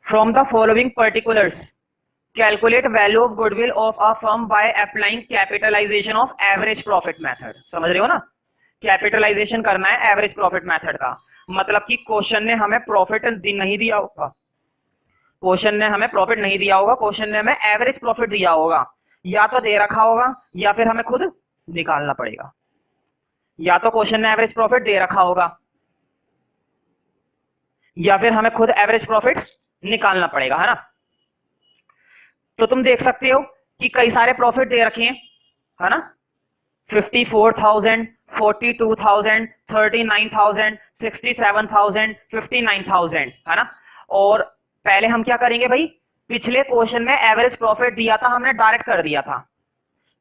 From the following particulars calculate value of goodwill of a firm by applying capitalization of average profit method. समझ रहे हो ना, capitalisation करना है average profit method का। मतलब कि क्वेश्चन ने हमें प्रॉफिट नहीं दिया होगा, क्वेश्चन ने हमें प्रॉफिट नहीं दिया होगा, क्वेश्चन ने हमें एवरेज प्रॉफिट दिया होगा, या तो दे रखा होगा या फिर हमें खुद निकालना पड़ेगा। या तो क्वेश्चन ने एवरेज प्रॉफिट दे रखा होगा या फिर हमें खुद एवरेज प्रॉफिट निकालना पड़ेगा, है ना। तो तुम देख सकते हो कि कई सारे प्रॉफिट दे रखे हैं, है ना। 54,000, 42,000, 39,000, 67,000, 59,000, है ना। और पहले हम क्या करेंगे भाई, पिछले क्वेश्चन में एवरेज प्रॉफिट दिया था, हमने डायरेक्ट कर दिया था।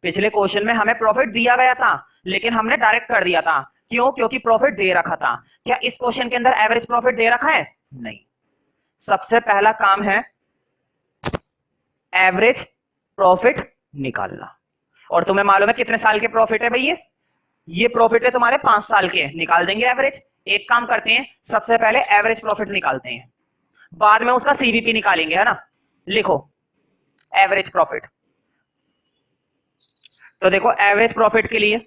पिछले क्वेश्चन में हमें प्रॉफिट दिया गया था लेकिन हमने डायरेक्ट कर दिया था। क्यों? क्योंकि प्रॉफिट दे रखा था। क्या इस क्वेश्चन के अंदर एवरेज प्रॉफिट दे रखा है? नहीं। सबसे पहला काम है एवरेज प्रॉफिट निकालना। और तुम्हें मालूम है कितने साल के प्रॉफिट है भाई, ये प्रॉफिट है तुम्हारे 5 साल के, निकाल देंगे एवरेज। एक काम करते हैं, सबसे पहले एवरेज प्रॉफिट निकालते हैं, बाद में उसका सीवीपी निकालेंगे, है ना। लिखो एवरेज प्रॉफिट। तो देखो एवरेज प्रॉफिट के लिए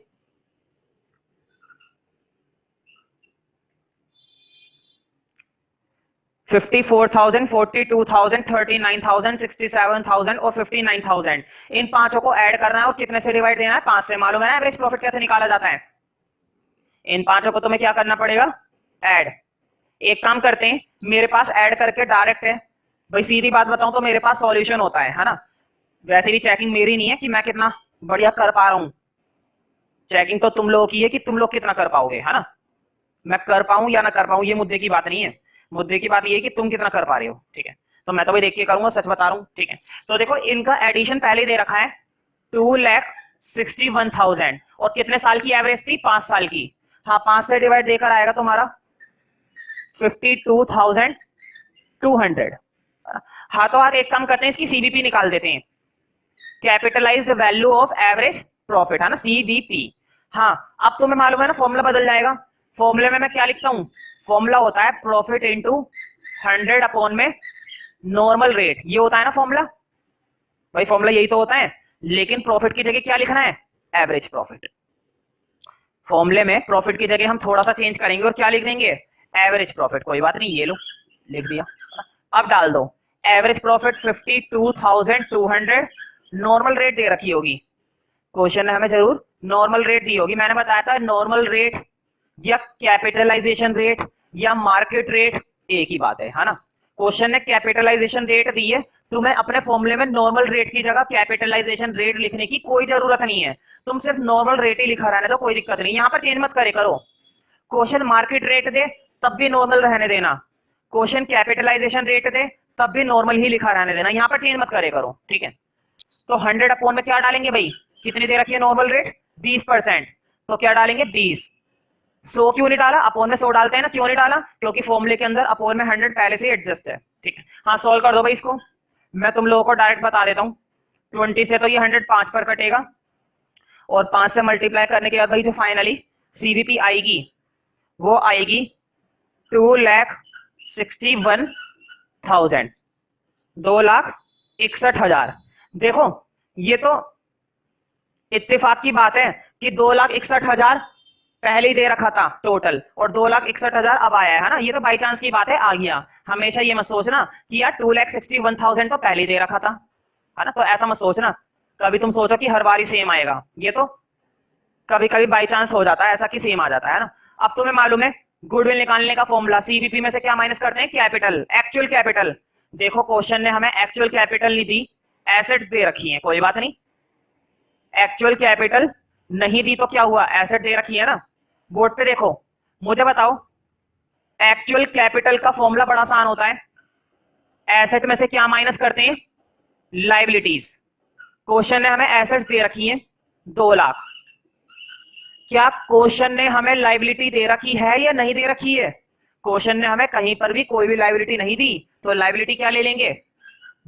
54,000, 42,000, 39,000, 67,000 और 59,000, इन पांचों को ऐड करना है और कितने से डिवाइड देना है? 5 से। मालूम है ना एवरेज प्रॉफिट कैसे निकाला जाता है? इन पांचों को तुम्हें क्या करना पड़ेगा? ऐड। एक काम करते हैं, मेरे पास ऐड करके डायरेक्ट है भाई, सीधी बात बताऊं तो मेरे पास सॉल्यूशन होता है ना। वैसे भी चेकिंग मेरी नहीं है कि मैं कितना बढ़िया कर पा रहा हूं, चेकिंग तो तुम लोगों की है कि तुम लोग कितना कर पाओगे, है ना। मैं कर पाऊं या ना कर पाऊं ये मुद्दे की बात नहीं है, मुद्दे की बात ये है कि तुम कितना कर पा रहे हो, ठीक है। तो मैं तो भाई देख के करूंगा, सच बता रहा हूं, ठीक है। तो देखो इनका एडिशन पहले दे रखा है 2,61,000 और कितने साल की एवरेज थी? 5 साल की। हाँ, 5 से डिवाइड देकर आएगा तुम्हारा 52,200। हाथों हाथ एक काम करते हैं, इसकी सीवीपी निकाल देते हैं, capitalised value of average profit, है ना, सीवीपी। हाँ, अब तुम्हें मालूम है ना फॉर्मूला बदल जाएगा। फॉर्मूले में मैं क्या लिखता हूं? फॉर्मूला होता है प्रॉफिट इनटू 100 अपॉन में नॉर्मल रेट, ये होता है ना फॉर्मूला। भाई फॉर्मूला यही तो होता है, लेकिन प्रॉफिट की जगह क्या लिखना है? Average profit. फॉर्मूले में प्रॉफिट की जगह हम थोड़ा सा चेंज करेंगे और क्या लिख देंगे? Average profit. कोई बात नहीं, ये लो लिख दिया। अब डाल दो एवरेज प्रॉफिट 52,200, नॉर्मल रेट दे रखी होगी, क्वेश्चन ने हमें जरूर नॉर्मल रेट दी होगी। मैंने बताया था नॉर्मल रेट या कैपिटलाइजेशन रेट या मार्केट रेट एक ही बात है ना। क्वेश्चन ने कैपिटलाइजेशन रेट दी है, तुम्हें अपने फॉर्मूले में नॉर्मल रेट की जगह कैपिटलाइजेशन रेट लिखने की कोई जरूरत नहीं है, तुम सिर्फ नॉर्मल रेट ही लिखा रहने दो, कोई दिक्कत नहीं, यहाँ पर चेंज मत करे करो। क्वेश्चन मार्केट रेट दे तब भी नॉर्मल रहने देना, क्वेश्चन कैपिटलाइजेशन रेट दे तब भी नॉर्मल ही लिखा रहने देना, यहाँ पर चेंज मत करे करो, ठीक है। तो 100 अपॉन में क्या डालेंगे भाई? कितनी दे रखी है नॉर्मल रेट? 20%, तो क्या डालेंगे? 20। 100 क्यों नहीं डाला? अपॉन में 100 डालते हैं ना, क्यों नहीं डाला? क्योंकि फॉर्मूले के अंदर अपॉन में 100 पहले से एडजस्ट है, ठीक है। हाँ, सॉल्व कर दो भाई इसको, मैं तुम लोगों को डायरेक्ट बता देता हूँ। 20 से तो ये 100 5 पर कटेगा और 5 से मल्टीप्लाई करने के बाद भाई जो फाइनली सीवीपी आएगी वो आएगी 2,61,000, 2,61,000। देखो ये तो इत्तेफाक की बात है कि 2,61,000 पहले ही दे रखा था टोटल और 2,61,000 अब आया है ना, ये तो बाई चांस की बात है आ गया। हमेशा ये मत सोचना कि यार 2,61,000 तो पहले ही दे रखा था, है ना, तो ऐसा मत सोचना। कभी तुम सोचो कि हर बार ही सेम आएगा, ये तो कभी कभी बाई चांस हो जाता है ऐसा कि सेम आ जाता है ना। अब तुम्हें मालूम है गुडविल निकालने का फॉर्मूला, सीवीपी में से क्या माइनस करते हैं? Capital, actual capital. देखो क्वेश्चन ने हमें एक्चुअल कैपिटल नहीं दी, एसेट्स दे रखी है, कोई बात नहीं, एक्चुअल कैपिटल नहीं दी तो क्या हुआ? एसेट दे रखी है ना। बोर्ड पे देखो, मुझे बताओ एक्चुअल कैपिटल का फॉर्मूला बड़ा आसान होता है, एसेट में से क्या माइनस करते हैं? लाइबिलिटीज। क्वेश्चन ने हमें एसेट्स दे रखी है 2 लाख, क्या क्वेश्चन ने हमें लाइबिलिटी दे रखी है या नहीं दे रखी है? क्वेश्चन ने हमें कहीं पर भी कोई भी लाइबिलिटी नहीं दी, तो लाइबिलिटी क्या ले लेंगे?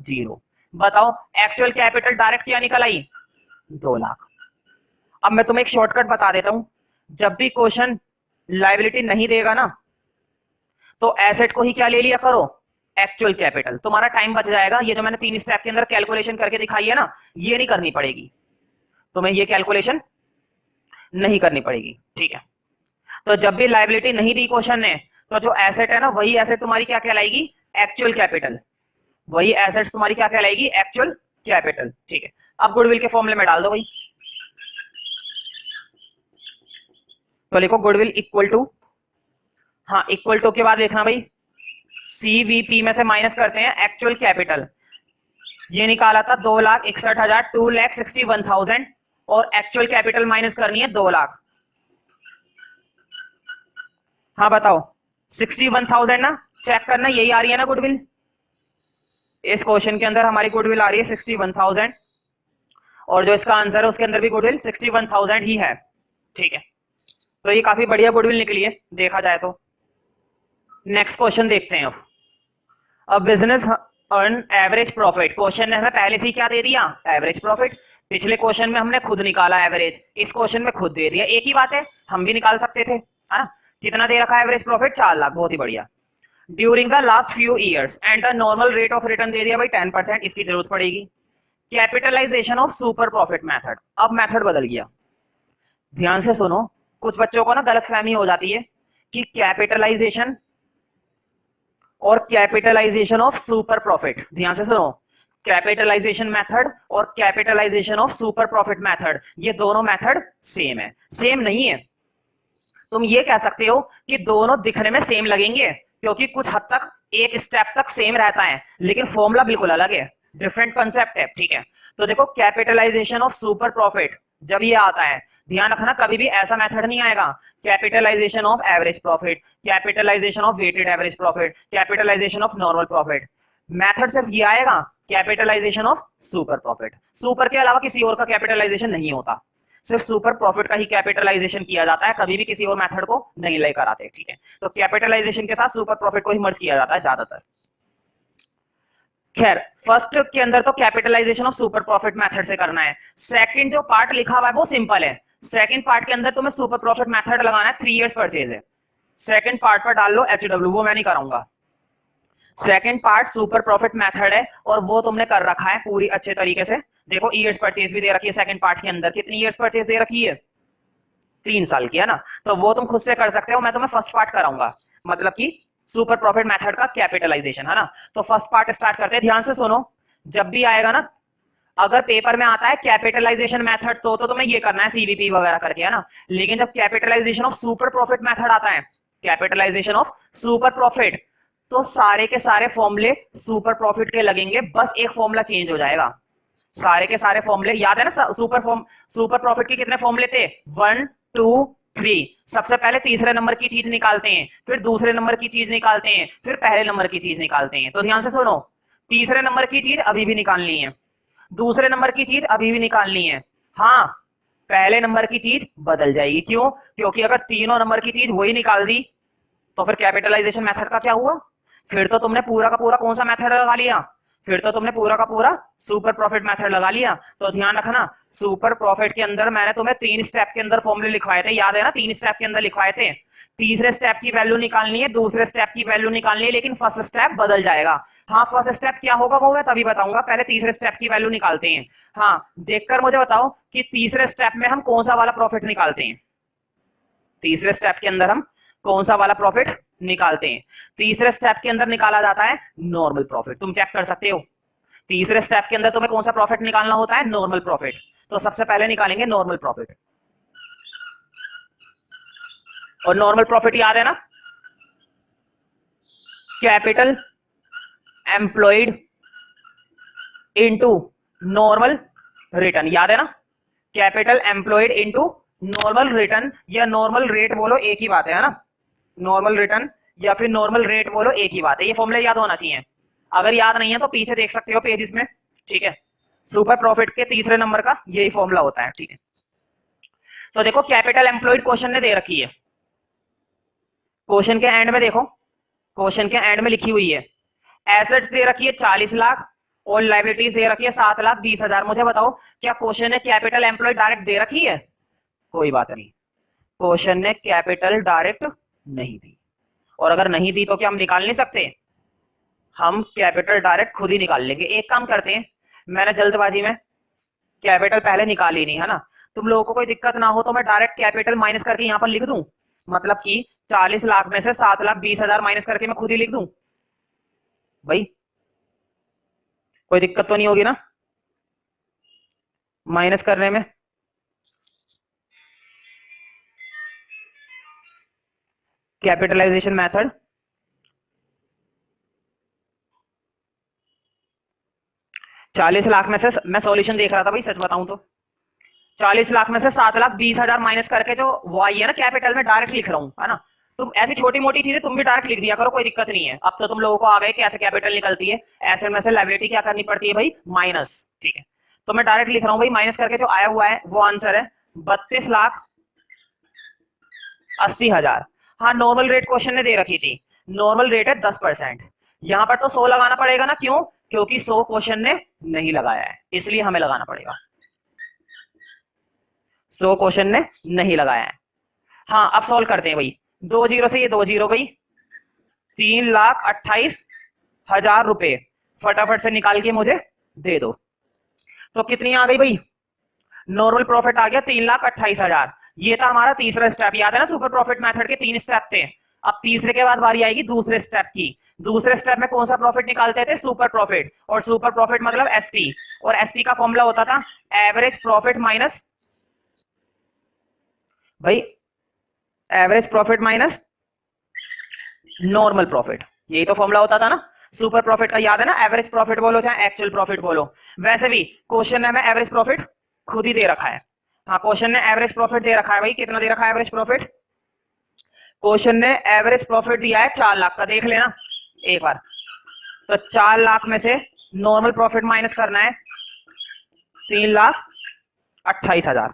0। बताओ एक्चुअल कैपिटल डायरेक्ट क्या निकल आई? 2 लाख। अब मैं तुम्हें एक शॉर्टकट बता देता हूं, जब भी क्वेश्चन लाइबिलिटी नहीं देगा ना तो एसेट को ही क्या ले लिया करो? Actual capital. तुम्हारा टाइम बच जाएगा, ये जो मैंने 3 स्टेप के अंदर कैलकुलेशन करके दिखाई है ना, ये नहीं करनी पड़ेगी तुम्हें, ये कैलकुलेशन नहीं करनी पड़ेगी, ठीक है। तो जब भी लायबिलिटी नहीं दी क्वेश्चन ने, तो जो एसेट है ना, वही एसेट तुम्हारी क्या कहलाएगी, एक्चुअल कैपिटल। वही एसेट तुम्हारी क्या कहलाएगी, एक्चुअल कैपिटल, ठीक है। अब गुडविल के फॉर्मूले में डाल दो भाई। तो लिखो गुडविल इक्वल टू, हाँ इक्वल टू के बाद देखना भाई, सीवीपी में से माइनस करते हैं एक्चुअल कैपिटल। ये निकाला था 2,61,000, 2,61,000, और एक्चुअल कैपिटल माइनस करनी है 2 लाख। हाँ बताओ, 61,000 ना, चेक करना यही आ रही है ना गुडविल। इस क्वेश्चन के अंदर हमारी गुडविल आ रही है 61,000, और जो इसका आंसर है उसके अंदर भी गुडविल 61,000 ही है, ठीक है। तो ये काफी बढ़िया गुडविल निकली है देखा जाए तो। नेक्स्ट क्वेश्चन देखते हैं अब business earn average profit. Question ने हमें पहले से ही क्या दे दिया, एवरेज प्रॉफिट। पिछले क्वेश्चन में हमने खुद निकाला एवरेज, इस क्वेश्चन में खुद दे दिया, एक ही बात है, हम भी निकाल सकते थे, है ना। कितना दे रखा है एवरेज प्रॉफिट, 4 लाख, बहुत ही बढ़िया। During the last few years and the normal rate of return दे दिया भाई 10%, इसकी जरूरत पड़ेगी। Capitalisation of super profit method, अब मेथड बदल गया। ध्यान से सुनो, कुछ बच्चों को ना गलतफहमी हो जाती है कि कैपिटलाइजेशन और कैपिटलाइजेशन ऑफ सुपर प्रॉफिट। ध्यान से सुनो, कैपिटलाइजेशन मेथड और capitalization of super profit method, ये दोनों मेथड सेम है, सेम नहीं है। तुम ये कह सकते हो कि दोनों दिखने में सेम लगेंगे क्योंकि कुछ हद तक एक स्टेप तक सेम रहता है, लेकिन फॉर्मूला बिल्कुल अलग है, डिफरेंट कंसेप्ट है, ठीक है। तो देखो कैपिटलाइजेशन ऑफ सुपर प्रॉफिट जब ये आता है, ध्यान रखना कभी भी ऐसा मेथड नहीं आएगा capitalization of average profit, capitalization of weighted average profit, capitalization of normal profit. Method सिर्फ ये आएगा capitalization of super profit. Super के अलावा किसी और का कैपिटलाइजेशन नहीं होता, सिर्फ सुपर प्रॉफिट का ही कैपिटलाइजेशन किया जाता है, कभी भी किसी और मेथड को नहीं लेकर आते, ठीक है। तो कैपिटलाइजेशन के साथ सुपर प्रॉफिट को ही मर्ज किया जाता है ज्यादातर। खैर फर्स्ट के अंदर तो capitalization of super profit method से करना है। सेकंड जो पार्ट लिखा हुआ है वो सिंपल है। सेकंड पार्ट के अंदर तुम्हें सुपर प्रॉफिट मेथड लगाना है, 3 इयर्स परचेज है। सेकंड पार्ट पर डाल लो HW, वो मैं नहीं कराऊंगा। Second part super profit method है और वो तुमने कर रखा है पूरी अच्छे तरीके से। देखो ईयर्स परचेज भी दे रखी है सेकंड पार्ट के अंदर, कितनी ईयर्स परचेज दे रखी है, 3 साल की, है ना। तो वो तुम खुद से कर सकते हो, मैं तुम्हें फर्स्ट पार्ट कराऊंगा, मतलब कि सुपर प्रॉफिट मेथड का कैपिटलाइजेशन, है ना। तो फर्स्ट पार्ट स्टार्ट करते हैं। ध्यान से सुनो, जब भी आएगा ना, अगर पेपर में आता है कैपिटलाइजेशन मेथड तो तुम्हें ये करना है सीवीपी वगैरह करके, है ना। लेकिन जब capitalization of super profit method आता है, कैपिटलाइजेशन ऑफ सुपर प्रॉफिट, तो सारे के सारे फॉर्मूले सुपर प्रॉफिट के लगेंगे, बस एक फॉर्मूला चेंज हो जाएगा। सारे के सारे फॉर्मूले याद है ना, सुपर प्रॉफिट के कितने फॉर्मूले थे, 1 2 3। सबसे पहले तीसरे नंबर की चीज निकालते हैं, फिर दूसरे नंबर की चीज निकालते हैं, फिर पहले नंबर की चीज निकालते हैं। तो ध्यान से सुनो, तीसरे नंबर की चीज अभी भी निकालनी है, दूसरे नंबर की चीज अभी भी निकालनी है। हाँ, पहले नंबर की चीज बदल जाएगी, क्यों, क्योंकि अगर तीनों नंबर की चीज वही निकाल दी तो फिर कैपिटलाइजेशन मेथड का क्या हुआ, फिर तो तुमने पूरा का पूरा कौन सा मेथड लगा लिया, फिर तो तुमने पूरा का पूरा सुपर प्रॉफिट मेथड लगा लिया। तो ध्यान रखना, सुपर प्रॉफिट के अंदर मैंने तुम्हें 3 स्टेप के अंदर फॉर्मूले लिखवाए थे, याद है ना, 3 स्टेप के अंदर लिखवाए थे। तीसरे स्टेप की वैल्यू निकालनी है, दूसरे स्टेप की वैल्यू निकालनी है, लेकिन फर्स्ट स्टेप बदल जाएगा। हाँ, फर्स्ट स्टेप क्या होगा वो मैं तभी बताऊंगा, पहले तीसरे स्टेप की वैल्यू निकालते हैं। हाँ, देखकर मुझे बताओ कि तीसरे स्टेप में हम कौन सा वाला प्रॉफिट निकालते हैं। तीसरे स्टेप के अंदर हम कौन सा वाला प्रॉफिट निकालते हैं। तीसरे स्टेप के अंदर निकाला जाता है नॉर्मल प्रॉफिट, तुम चेक कर सकते हो। तीसरे स्टेप के अंदर तुम्हें कौन सा प्रॉफिट निकालना होता है, नॉर्मल प्रॉफिट। तो सबसे पहले निकालेंगे नॉर्मल प्रॉफिट, और नॉर्मल प्रॉफिट याद है ना, capital employed into normal return, याद है ना, capital employed into normal return, या नॉर्मल रेट बोलो एक ही बात है ना, नॉर्मल रिटर्न या फिर नॉर्मल रेट बोलो एक ही बात है। ये फॉर्मूला याद होना चाहिए, अगर याद नहीं है तो पीछे देख सकते हो पेजेस में, ठीक है। सुपर प्रॉफिट के तीसरे नंबर का यही फॉर्मूला होता है, ठीक है। तो देखो कैपिटल एम्प्लॉयड क्वेश्चन ने दे रखी है, क्वेश्चन के एंड में देखो, क्वेश्चन के एंड में लिखी हुई है एसेट्स दे रखी है 40 लाख और लायबिलिटीज दे रखी है 7,20,000। मुझे बताओ क्या क्वेश्चन ने कैपिटल एम्प्लॉयड डायरेक्ट दे रखी है, कोई बात नहीं, क्वेश्चन ने कैपिटल डायरेक्ट नहीं दी, और अगर नहीं दी तो क्या हम निकाल नहीं सकते, हम कैपिटल डायरेक्ट खुद ही निकाल लेंगे। एक काम करते हैं, मैंने जल्दबाजी में कैपिटल पहले निकाल ही नहीं, है ना, तुम लोगों को कोई दिक्कत ना हो तो मैं डायरेक्ट कैपिटल माइनस करके यहाँ पर लिख दूं, मतलब कि 40 लाख में से 7,20,000 माइनस करके मैं खुद ही लिख दूं भाई, कोई दिक्कत तो नहीं होगी ना माइनस करने में? कैपिटलाइजेशन मेथड, चालीस लाख में से मैं सॉल्यूशन देख रहा था भाई, सच बताऊं तो 40 लाख में से 7,20,000 माइनस करके जो वाई है ना कैपिटल में डायरेक्ट लिख रहा हूं, है ना। तुम ऐसी छोटी मोटी चीजें तुम भी डायरेक्ट लिख दिया करो, कोई दिक्कत नहीं है। अब तो तुम लोगों को आ गए कि ऐसे कैपिटल निकलती है, ऐसे में से लायबिलिटी क्या करनी पड़ती है भाई, माइनस, ठीक है। तो मैं डायरेक्ट लिख रहा हूं भाई, माइनस करके जो आया हुआ है वो आंसर है 32,80,000। हाँ, नॉर्मल रेट क्वेश्चन ने दे रखी थी, नॉर्मल रेट है 10%। यहां पर तो 100 लगाना पड़ेगा ना, क्यों? क्योंकि 100 क्वेश्चन ने नहीं लगाया है, इसलिए हमें लगाना पड़ेगा। 100 क्वेश्चन ने नहीं लगाया है। हाँ, अब सॉल्व करते हैं भाई, 2 जीरो से ये 2 जीरो भाई, 3,28,000 रुपए फटाफट से निकाल के मुझे दे दो। तो कितनी आ गई भाई, नॉर्मल प्रॉफिट आ गया 3,28,000। ये था हमारा तीसरा स्टेप, याद है ना सुपर प्रॉफिट मेथड के 3 स्टेप थे। अब तीसरे के बाद बारी आएगी दूसरे स्टेप की। दूसरे स्टेप में कौन सा प्रॉफिट निकालते थे, सुपर प्रॉफिट, और सुपर प्रॉफिट मतलब एसपी, और एसपी का फॉर्मूला होता था एवरेज प्रॉफिट माइनस भाई, average profit minus normal profit, यही तो फॉर्मूला होता था ना सुपर प्रॉफिट का, याद है ना। एवरेज प्रॉफिट बोलो चाहे एक्चुअल प्रॉफिट बोलो, वैसे भी क्वेश्चन ने हमें एवरेज प्रॉफिट खुद ही दे रखा है। हाँ, क्वेश्चन ने एवरेज प्रॉफिट दे रखा है भाई, कितना दे रखा है एवरेज प्रॉफिट, क्वेश्चन ने एवरेज प्रॉफिट दिया है 4 लाख का, देख लेना एक बार। तो 4 लाख में से नॉर्मल प्रॉफिट माइनस करना है 3,28,000।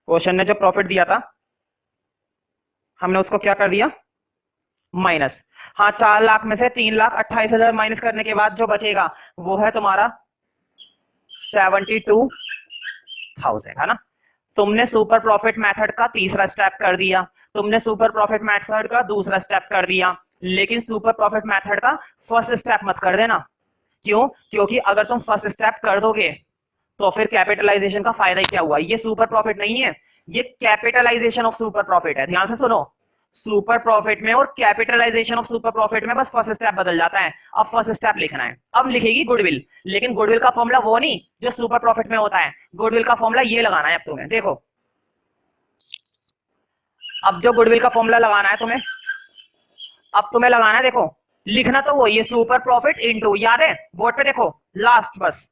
क्वेश्चन ने जो प्रॉफिट दिया था हमने उसको क्या कर दिया, माइनस। हाँ, 4 लाख में से 3,28,000 माइनस करने के बाद जो बचेगा वो है तुम्हारा 72,000, है ना। तुमने सुपर प्रॉफिट मेथड का तीसरा स्टेप कर दिया, तुमने सुपर प्रॉफिट मेथड का दूसरा स्टेप कर दिया, लेकिन सुपर प्रॉफिट मेथड का फर्स्ट स्टेप मत कर देना। क्यों? क्योंकि अगर तुम फर्स्ट स्टेप कर दोगे तो फिर कैपिटलाइजेशन का फायदा ही क्या हुआ। ये सुपर प्रॉफिट नहीं है, ये कैपिटलाइजेशन ऑफ सुपर प्रॉफिट है। ध्यान से सुनो, सुपर प्रॉफिट में और कैपिटलाइजेशन ऑफ सुपर प्रॉफिट में बस फर्स्ट स्टेप बदल जाता है। अब फर्स्ट स्टेप लिखना है, अब लिखेगी गुडविल, लेकिन गुडविल का फॉर्मूला वो नहीं जो सुपर प्रॉफिट में होता है। गुडविल का फॉर्मूला ये लगाना है अब तुम्हें, देखो। अब जो गुडविल का फॉर्मूला लगाना है तुम्हें, अब तुम्हें लगाना है, देखो लिखना तो वो ये सुपर प्रॉफिट इनटू, याद है बोर्ड पे देखो लास्ट, बस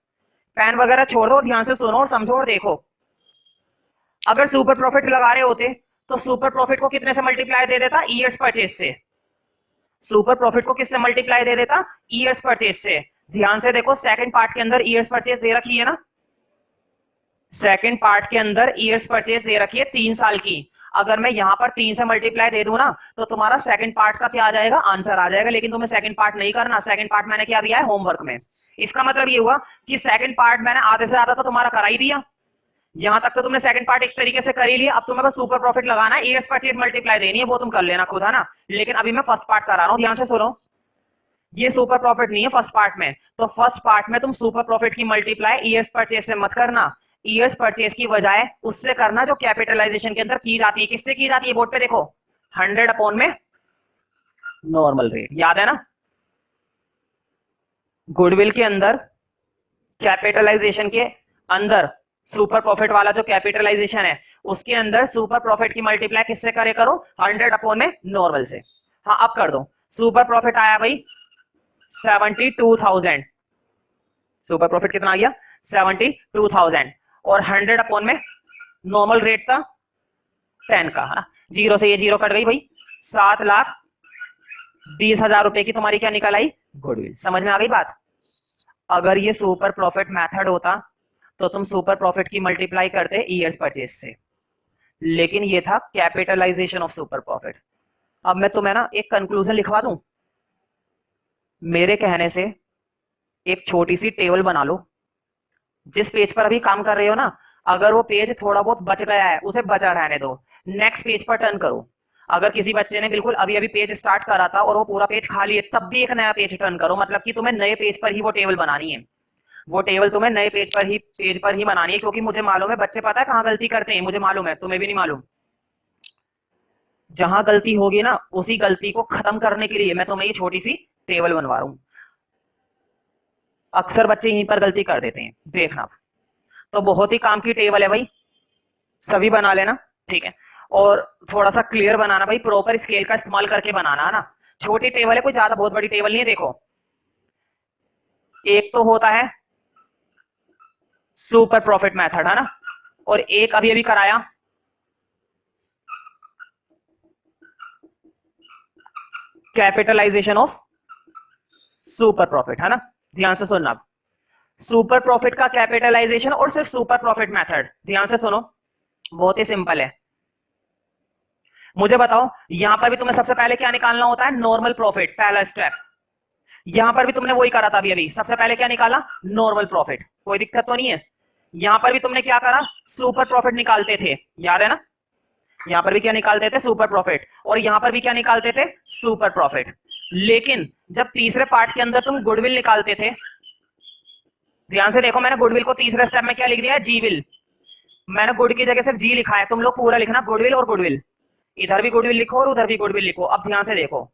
पेन वगैरह छोड़ दो, ध्यान से सुनो और समझो और देखो। अगर सुपर प्रॉफिट लगा रहे होते तो सुपर प्रॉफिट को कितने से मल्टीप्लाई दे देता, ईयर्स परचेज से। सुपर प्रॉफिट को किससे मल्टीप्लाई दे देता, ईयर्स परचेज से। ध्यान से देखो, सेकंड पार्ट के अंदर ईयर्स परचेज दे रखी है ना, सेकंड पार्ट के अंदर ईयर्स परचेज दे रखी है 3 साल की। अगर मैं यहां पर 3 से मल्टीप्लाई दे दूं ना तो तुम्हारा सेकंड पार्ट का क्या आ जाएगा, आंसर आ जाएगा। लेकिन तुम्हें सेकंड पार्ट नहीं करना, सेकंड पार्ट मैंने क्या दिया है होमवर्क में। इसका मतलब ये हुआ कि सेकंड पार्ट मैंने आधे से आधा तो तुम्हारा करा ही दिया, यहां तक तो तुमने सेकंड पार्ट एक तरीके से कर ही लिया। अब तुम्हें बस सुपर प्रॉफिट लगाना है, ईयर्स परचेज मल्टीप्लाई देनी है, वो तुम कर लेना खुद, है ना। लेकिन अभी मैं फर्स्ट पार्ट करा रहा हूं, ध्यान से सुनो। ये सुपर प्रॉफिट नहीं है फर्स्ट पार्ट में, तो फर्स्ट पार्ट में तुम सुपर प्रॉफिट की मल्टीप्लाई ईयर्स परचेज से मत करना, ईयर्स परचेज की बजाय उससे करना जो कैपिटलाइजेशन के अंदर की जाती है। किससे की जाती है, बोर्ड पे देखो 100 अपॉन में नॉर्मल रेट, याद है ना। गुडविल के अंदर कैपिटलाइजेशन के अंदर सुपर प्रॉफिट वाला जो कैपिटलाइजेशन है उसके अंदर सुपर प्रॉफिट की मल्टीप्लाई किससे करे करो, 100 अपॉन में नॉर्मल से। हाँ, अब कर दो। सुपर प्रॉफिट आया भाई 72,000, सुपर प्रॉफिट कितना आ गया 72,000, और 100 अपॉन में नॉर्मल रेट था 10 का, है ना। जीरो से ये जीरो कट गई भाई, 7,20,000 रुपए की तुम्हारी क्या निकल आई, गुडविल। समझ में आ गई बात। अगर ये सुपर प्रॉफिट मेथड होता तो तुम सुपर प्रॉफिट की मल्टीप्लाई करते ईयर्स परचेज से, लेकिन ये था कैपिटलाइजेशन ऑफ सुपर प्रॉफिट। अब मैं तुम्हें ना एक कंक्लूजन लिखवा दूं, मेरे कहने से एक छोटी सी टेबल बना लो। जिस पेज पर अभी काम कर रहे हो ना, अगर वो पेज थोड़ा बहुत बच गया है उसे बचा रहने दो, नेक्स्ट पेज पर टर्न करो। अगर किसी बच्चे ने बिल्कुल अभी अभी पेज स्टार्ट करा था और वो पूरा पेज खाली है, तब भी एक नया पेज टर्न करो, मतलब कि तुम्हें नए पेज पर ही वो टेबल बनानी है। वो टेबल तुम्हें नए पेज पर ही बनानी है, क्योंकि मुझे मालूम है बच्चे पता है कहाँ गलती करते हैं, मुझे मालूम है, तुम्हें भी नहीं मालूम। जहां गलती होगी ना, उसी गलती को खत्म करने के लिए मैं तुम्हें ये छोटी सी टेबल बनवा रहा हूं। अक्सर बच्चे यहीं पर गलती कर देते हैं, देखना। तो बहुत ही काम की टेबल है भाई, सभी बना लेना, ठीक है। और थोड़ा सा क्लियर बनाना भाई, प्रॉपर स्केल का इस्तेमाल करके बनाना है ना। छोटी टेबल है, कोई ज्यादा बहुत बड़ी टेबल नहीं है। देखो, एक तो होता है सुपर प्रॉफिट मेथड, है ना, और एक अभी अभी कराया कैपिटलाइजेशन ऑफ सुपर प्रॉफिट, है ना। ध्यान से सुनना, सुपर प्रॉफिट का कैपिटलाइजेशन और सिर्फ सुपर प्रॉफिट मेथड, ध्यान से सुनो, बहुत ही सिंपल है। मुझे बताओ, यहां पर भी तुम्हें सबसे पहले क्या निकालना होता है? नॉर्मल प्रॉफिट, पहला स्टेप। यहां पर भी तुमने वही करा था अभी अभी, सबसे पहले क्या निकाला? Normal profit. कोई दिक्कत तो नहीं है? यहां पर भी तुमने क्या करा? सुपर प्रॉफिट निकालते थे, याद है ना। यहां पर भी क्या निकालते थे? Super profit. और यहां पर भी क्या निकालते थे? Super profit. लेकिन जब तीसरे पार्ट के अंदर तुम गुडविल निकालते थे, ध्यान से देखो, मैंने गुडविल को तीसरे स्टेप में क्या लिख दिया है? जी विल। मैंने गुड की जगह सिर्फ जी लिखा है, तुम लोग पूरा लिखना, गुडविल और गुडविल। इधर भी गुडविल लिखो और उधर भी गुडविल लिखो। अब ध्यान से देखो,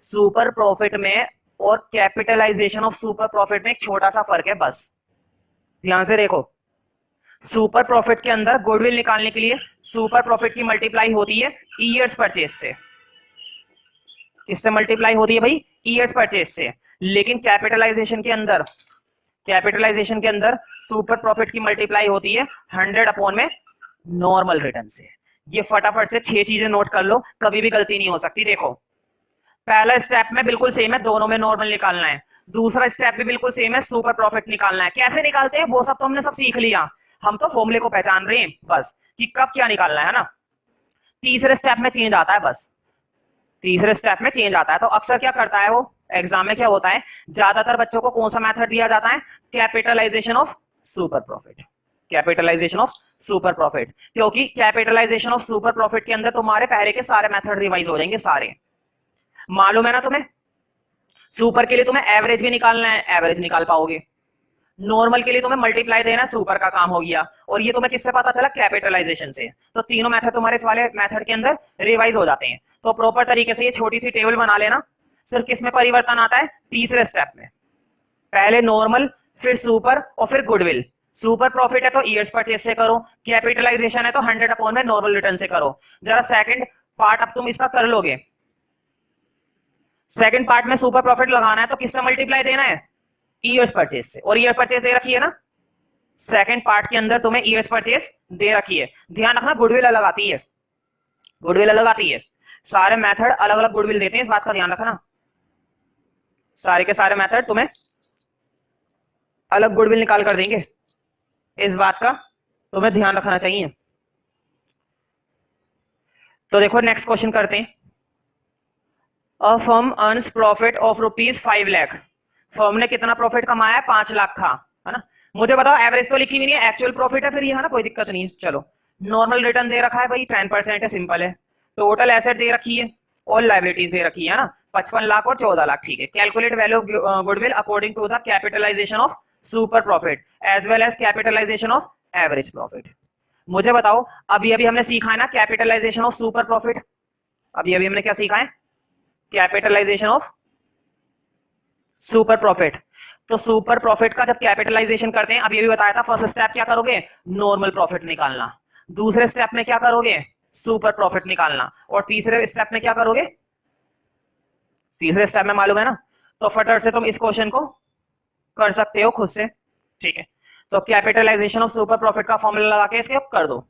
सुपर प्रॉफिट में और कैपिटलाइजेशन ऑफ सुपर प्रॉफिट में एक छोटा सा फर्क है बस। ध्यान से देखो, सुपर प्रॉफिट के अंदर गुडविल निकालने के लिए सुपर प्रॉफिट की मल्टीप्लाई होती है ईयर्स परचेज से। किससे मल्टीप्लाई होती है भाई? ईयर्स परचेज से। लेकिन कैपिटलाइजेशन के अंदर सुपर प्रॉफिट की मल्टीप्लाई होती है 100 अपॉन में नॉर्मल रिटर्न से। ये फटाफट से 6 चीजें नोट कर लो, कभी भी गलती नहीं हो सकती। देखो, पहला स्टेप में बिल्कुल सेम है, दोनों में नॉर्मल निकालना है। दूसरा स्टेप भी बिल्कुल सेम है, सुपर प्रॉफिट निकालना है। कैसे निकालते हैं वो सब तो हमने सब सीख लिया, हम तो फॉर्मूले को पहचान रहे हैं बस कि कब क्या निकालना है ना। तीसरे स्टेप में चेंज आता है बस, तीसरे स्टेप में चेंज आता है। तो अक्सर क्या करता है वो, एग्जाम में क्या होता है, ज्यादातर बच्चों को कौन सा मेथड दिया जाता है? Capitalization of super profit. Capitalization of super profit, क्योंकि कैपिटलाइजेशन ऑफ सुपर प्रॉफिट के अंदर तुम्हारे पहले के सारे मेथड रिवाइज हो जाएंगे, सारे मालूम है ना तुम्हें। सुपर के लिए तुम्हें एवरेज भी निकालना है, एवरेज निकाल पाओगे। नॉर्मल के लिए तुम्हें मल्टीप्लाई देना, सुपर का काम हो गया। और ये तुम्हें किससे पता चला? कैपिटलाइजेशन से। तो तीनों मेथड तुम्हारे इस वाले मेथड के अंदर रिवाइज हो जाते हैं। तो प्रॉपर तरीके से ये छोटी सी टेबल बना लेना। सिर्फ किसमें परिवर्तन आता है? तीसरे स्टेप में। पहले नॉर्मल, फिर सुपर और फिर गुडविल। सुपर प्रॉफिट है तो ईयर्स परचेज से करो, कैपिटलाइजेशन है तो 100 अपॉन में नॉर्मल रिटर्न से करो। जरा सेकंड पार्ट अब तुम इसका कर लोगे। सेकंड पार्ट में सुपर प्रॉफिट लगाना है तो किससे मल्टीप्लाई देना है? ईयर्स परचेज से। और ईयर परचेज दे रखी है ना, सेकंड पार्ट के अंदर तुम्हें ईयर्स परचेज दे रखी है। ध्यान रखना, गुडविल अलग आती है, गुडविल अलग आती है। सारे मेथड अलग अलग गुडविल देते हैं, इस बात का ध्यान रखना। सारे के सारे मेथड तुम्हें अलग गुडविल निकाल कर देंगे, इस बात का तुम्हें ध्यान रखना चाहिए। तो देखो नेक्स्ट क्वेश्चन करते हैं। A firm earns profit of ₹5 lakh. Firm ने कितना प्रॉफिट कमाया है? 5 लाख का, है ना। मुझे बताओ, एवरेज तो लिखी हुई नहीं है, एक्चुअल प्रॉफिट है फिर ये, है ना, कोई दिक्कत नहीं है। चलो, नॉर्मल रिटर्न दे रखा है भाई, 10% है, सिंपल है। टोटल एसेट दे रखी है और लाइबिलिटीज दे रखी है ना, 55 लाख और 14 लाख, ठीक है। Calculate value of goodwill according to the capitalization of super profit as well as capitalization of average profit. मुझे बताओ, अभी अभी हमने सीखा है ना कैपिटलाइजेशन ऑफ सुपर प्रॉफिट, अभी अभी हमने क्या सीखा है? Capitalization of super profit. तो सुपर प्रॉफिट का जब कैपिटलाइजेशन करते हैं, अभी अभी बताया था, फर्स्ट स्टेप क्या करोगे? नॉर्मल प्रॉफिट निकालना। दूसरे स्टेप में क्या करोगे? सुपर प्रॉफिट निकालना। और तीसरे स्टेप में क्या करोगे? तीसरे स्टेप में मालूम है ना, तो फटाफट से तुम इस क्वेश्चन को कर सकते हो खुद से, ठीक है। तो कैपिटलाइजेशन ऑफ सुपर प्रॉफिट का फॉर्मूला लगा के इसके कर दो।